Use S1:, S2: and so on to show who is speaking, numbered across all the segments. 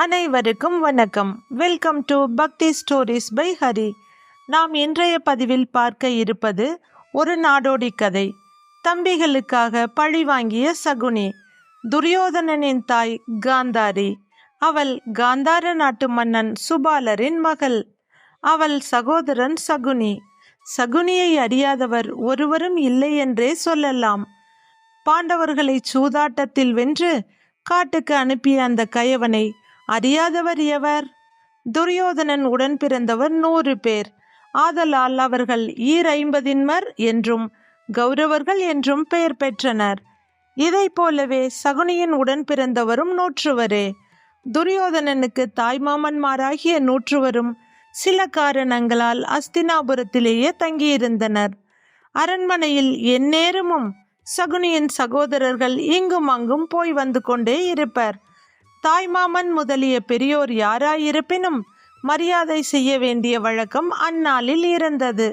S1: அனைவருக்கும் வணக்கம். Welcome to பக்தி ஸ்டோரிஸ் பை ஹரி. நாம் இன்றைய பதிவில் பார்க்க இருப்பது ஒரு நாடோடி கதை. தம்பிகளுக்காக பழி வாங்கிய சகுனி. துரியோதனனின் தாய் காந்தாரி. அவள் காந்தார நாட்டு மன்னன் சுபாலரின் மகள். அவள் சகோதரன் சகுனி. சகுனியை அறியாதவர் ஒருவரும் இல்லை என்றே சொல்லலாம். பாண்டவர்களை சூதாட்டத்தில் வென்று காட்டுக்கு அனுப்பிய அந்த கயவனை அறியாதவர் எவர்? துரியோதனன் உடன் பிறந்தவர் 100 பேர். ஆதலால் அவர்கள் 50 என்றும் கௌரவர்கள் என்றும் பெயர் பெற்றனர். இதை போலவே சகுனியின் உடன் பிறந்தவரும் 100 துரியோதனனுக்கு தாய்மாமன்மாராகிய 100 சில காரணங்களால் அஸ்தினாபுரத்திலேயே தங்கியிருந்தனர். அரண்மனையில் எந்நேரமும் சகுனியின் சகோதரர்கள் இங்கும் அங்கும் போய் வந்து கொண்டே இருப்பர். தாய்மாமன் முதலிய பெரியோர் யாராயிருப்பினும் மரியாதை செய்ய வேண்டிய வழக்கம் அந்நாளில் இருந்தது.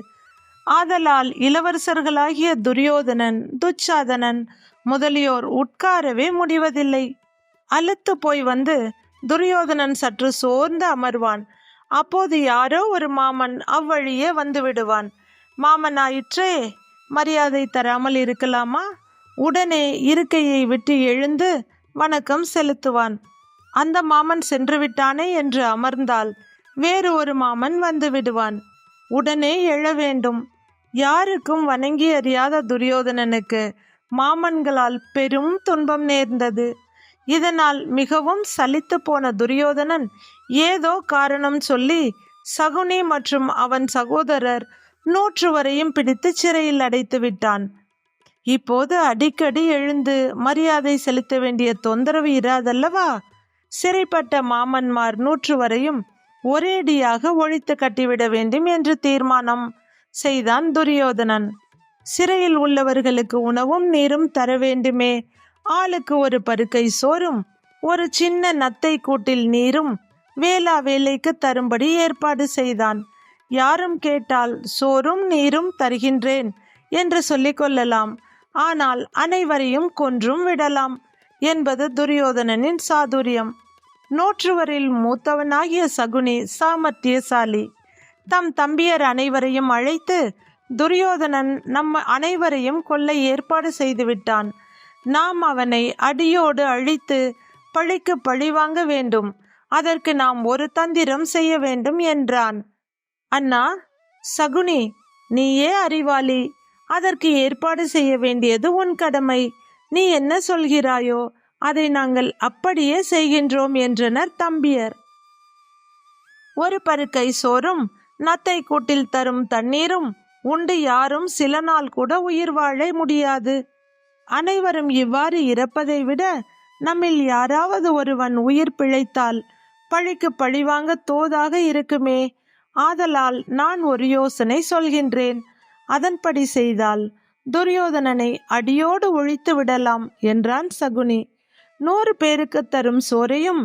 S1: ஆதலால் இளவரசர்களாகிய துரியோதனன், துச்சாதனன் முதலியோர் உட்காரவே முடிவதில்லை. அலுத்து போய் வந்து துரியோதனன் சற்று சோர்ந்து அமர்வான். அப்போது யாரோ ஒரு மாமன் அவ்வழியே வந்து விடுவான். மாமனாயிற்றே, மரியாதை தராமல் இருக்கலாமா? உடனே இருக்கையை விட்டு எழுந்து வணக்கம் செலுத்துவான். அந்த மாமன் சென்று விட்டானே என்று அமர்ந்தால் வேறு ஒரு மாமன் வந்து விடுவான். உடனே எழ வேண்டும். யாருக்கும் வணங்கி அறியாத துரியோதனனுக்கு மாமன்களால் பெரும் துன்பம் நேர்ந்தது. இதனால் மிகவும் சலித்து போன துரியோதனன் ஏதோ காரணம் சொல்லி சகுனி மற்றும் அவன் சகோதரர் 100 பிடித்து சிறையில் அடைத்து விட்டான். இப்போது அடிக்கடி எழுந்து மரியாதை செலுத்த வேண்டிய தொந்தரவு இராதல்லவா? சிறைப்பட்ட மாமன்மார் 100 ஒரேடியாக ஒழித்து கட்டிவிட வேண்டும் என்று தீர்மானம் செய்தான் துரியோதனன். சிறையில் உள்ளவர்களுக்கு உணவும் நீரும் தர வேண்டுமே. ஆளுக்கு ஒரு பருக்கை சோறும் ஒரு சின்ன நத்தை கூட்டில் நீரும் வேளா வேலைக்கு தரும்படி ஏற்பாடு செய்தான். யாரும் கேட்டால் சோறும் நீரும் தருகின்றேன் என்று சொல்லிக் கொள்ளலாம். ஆனால் அனைவரையும் கொன்றும் விடலாம் என்பது துரியோதனனின் சாதுரியம். 100 மூத்தவனாகிய சகுனி சாமர்த்தியசாலி. தம் தம்பியர் அனைவரையும் அழைத்து, துரியோதனன் நம்ம அனைவரையும் கொல்ல ஏற்பாடு செய்துவிட்டான். நாம் அவனை அடியோடு அழித்து பழிக்கு பழி வாங்க வேண்டும். அதற்கு நாம் ஒரு தந்திரம் செய்ய வேண்டும் என்றான். அண்ணா சகுனி, நீயே அறிவாளி. அதற்கு ஏற்பாடு செய்ய வேண்டியது உன் கடமை. நீ என்ன சொல்கிறாயோ அதை நாங்கள் அப்படியே செய்கின்றோம் என்றனர் தம்பியர். ஒரு பருக்கை சோறும் நத்தை கூட்டில் தரும் தண்ணீரும் உண்டு யாரும் சில நாள் கூட உயிர் வாழ முடியாது. அனைவரும் இவ்வாறு இறப்பதை விட நம்மில் யாராவது ஒருவன் உயிர் பிழைத்தால் பழிக்கு பழிவாங்க தோதாக இருக்குமே. ஆதலால் நான் ஒரு யோசனை சொல்கின்றேன். அதன்படி செய்தால் துரியோதனனை அடியோடு ஒழித்து விடலாம் என்றான் சகுனி. 100 பேருக்கு தரும் சோறையும்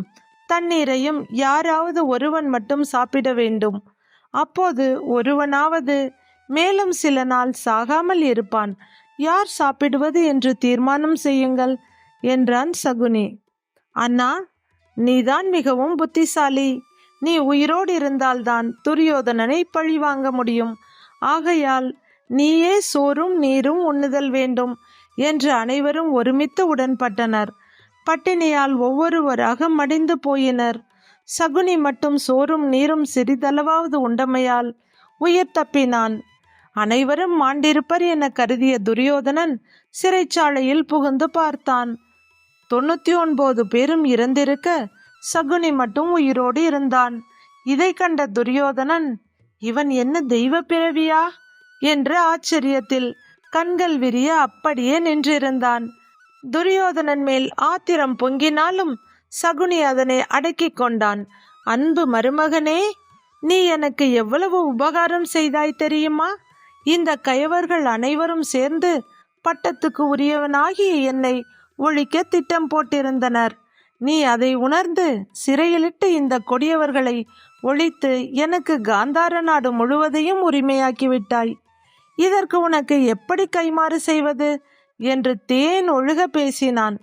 S1: தண்ணீரையும் யாராவது ஒருவன் மட்டும் சாப்பிட வேண்டும். அப்போது ஒருவனாவது மேலும் சில நாள் சாகாமல் இருப்பான். யார் சாப்பிடுவது என்று தீர்மானம் செய்யுங்கள் என்றான் சகுனி. அண்ணா, நீதான் மிகவும் புத்திசாலி. நீ உயிரோடு இருந்தால்தான் துரியோதனனை பழி வாங்க முடியும். ஆகையால் நீயே சோறும் நீரும் உண்ணுதல் வேண்டும் என்று அனைவரும் ஒருமித்து உடன்பட்டனர். பட்டினியால் ஒவ்வொருவராக மடிந்து போயினர். சகுனி மட்டும் சோறும் நீரும் சிறிதளவாவது உண்டமையால் உயிர் தப்பினான். அனைவரும் மாண்டிருப்பர் என கருதிய துரியோதனன் சிறைச்சாலையில் புகுந்து பார்த்தான். 99 பேரும் இறந்திருக்க சகுனி மட்டும் உயிரோடு இருந்தான். இதை கண்ட துரியோதனன், இவன் என்ன தெய்வ பிறவியா என்று ஆச்சரியத்தில் கண்கள் விரிய அப்படியே நின்றிருந்தான். துரியோதனன் மேல் ஆத்திரம் பொங்கினாலும் சகுனி அதனை அடக்கி கொண்டான். அன்பு மருமகனே, நீ எனக்கு எவ்வளவு உபகாரம் செய்தாய் தெரியுமா? இந்த கயவர்கள் அனைவரும் சேர்ந்து பட்டத்துக்கு உரியவனாகிய என்னை ஒழிக்க திட்டம் போட்டிருந்தனர். நீ அதை உணர்ந்து சிறையிலிட்டு இந்த கொடியவர்களை ஒழித்து எனக்கு காந்தார நாடு முழுவதையும் உரிமையாக்கிவிட்டாய். இதற்கு உனக்கு எப்படி கைமாறு செய்வது என்று தேன் ஒழுக பேசினான்.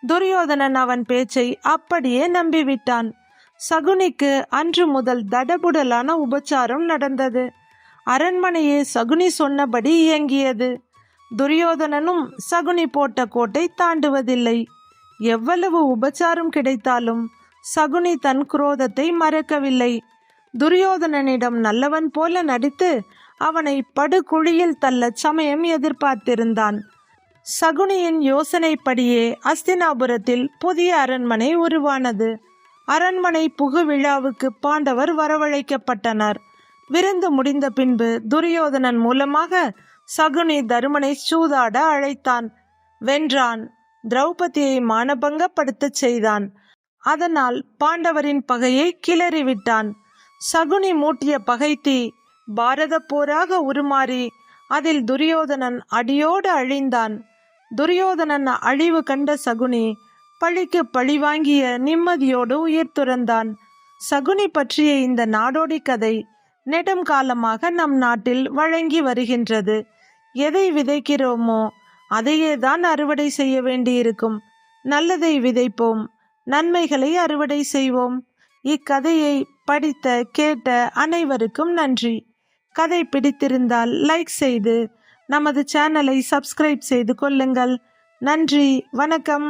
S1: துரியோதனன் அவன் பேச்சை அப்படியே நம்பிவிட்டான். சகுனிக்கு அன்று முதல் தடபுடலான உபச்சாரம் நடந்தது. அரண்மனையே சகுனி சொன்னபடி இயங்கியது. துரியோதனனும் சகுனி போட்ட கோட்டை தாண்டுவதில்லை. எவ்வளவு உபச்சாரம் கிடைத்தாலும் சகுனி தன் குரோதத்தை மறக்கவில்லை. துரியோதனனிடம் நல்லவன் போல நடித்து அவனை படுகுழியில் தள்ள சமயம் எதிர்பார்த்திருந்தான். சகுனியின் யோசனைப்படியே அஸ்தினாபுரத்தில் புதிய அரண்மனை உருவானது. அரண்மனை புகு விழாவுக்கு பாண்டவர் வரவழைக்கப்பட்டனர். விருந்து முடிந்த பின்பு துரியோதனன் மூலமாக சகுனி தருமனை சூதாட அழைத்தான். வென்றான். திரௌபதியை மானபங்கப்படுத்தச் செய்தான். அதனால் பாண்டவரின் பகையை கிளறிவிட்டான். சகுனி மூட்டிய பகைத்தீ பாரத போராக உருமாறி அதில் துரியோதனன் அடியோடு அழிந்தான். துரியோதனன் அழிவு கண்ட சகுனி பழிக்கு பழி வாங்கிய நிம்மதியோடு உயிர் துறந்தான். சகுனி பற்றிய இந்த நாடோடி கதை நெடும் காலமாக நம் நாட்டில் வழங்கி வருகின்றது. எதை விதைக்கிறோமோ அதையே தான் அறுவடை செய்ய வேண்டியிருக்கும். நல்லதை விதைப்போம், நன்மைகளை அறுவடை செய்வோம். இக்கதையை படித்த கேட்ட அனைவருக்கும் நன்றி. கதை பிடித்திருந்தால் லைக் செய்து நமது சேனலை சப்ஸ்கிரைப் செய்து கொள்ளுங்கள். நன்றி, வணக்கம்.